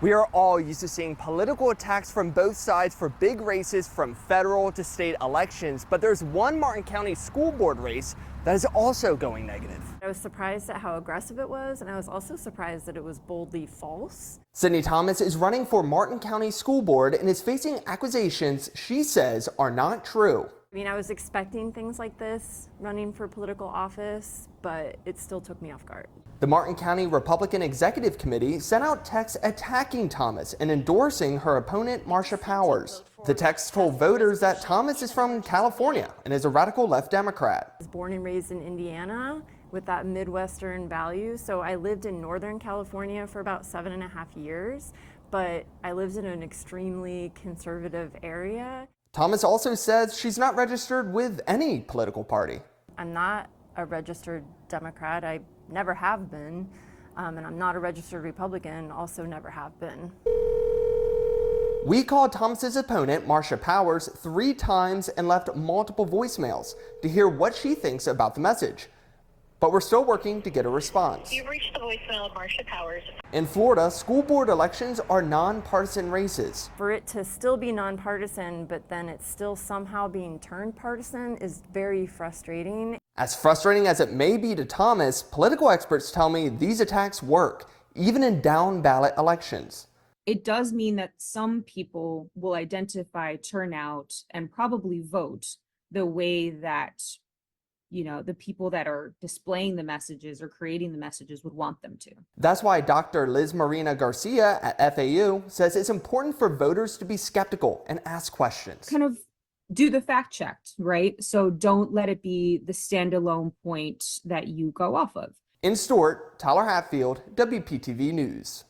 We are all used to seeing political attacks from both sides for big races from federal to state elections, but there's one Martin County school board race that is also going negative. I was surprised at how aggressive it was, and I was also surprised that it was boldly false. Sydney Thomas is running for Martin County School Board and is facing accusations she says are not true. I mean, I was expecting things like this running for political office, but it still took me off guard. The Martin County Republican Executive Committee sent out texts attacking Thomas and endorsing her opponent, Marsha Powers. The texts told voters that Thomas is from California and is a radical left Democrat. I was born and raised in Indiana with that Midwestern value, so I lived in Northern California for about 7.5 years, but I lived in an extremely conservative area. Thomas also says she's not registered with any political party. I'm not a registered Democrat. I never have been, and I'm not a registered Republican, also never have been. We called Thomas's opponent, Marsha Powers, 3 times and left multiple voicemails to hear what she thinks about the message. But we're still working to get a response. You've reached the voicemail of Marsha Powers. In Florida, school board elections are nonpartisan races. For it to still be nonpartisan, but then it's still somehow being turned partisan is very frustrating. As frustrating as it may be to Thomas, political experts tell me these attacks work, even in down-ballot elections. It does mean that some people will identify turnout and probably vote the way that, you know, the people that are displaying the messages or creating the messages would want them to. That's why Dr. Liz Marina Garcia at FAU says it's important for voters to be skeptical and ask questions. Kind of do the fact check, right? So don't let it be the standalone point that you go off of. In Stuart, Tyler Hatfield, WPTV News.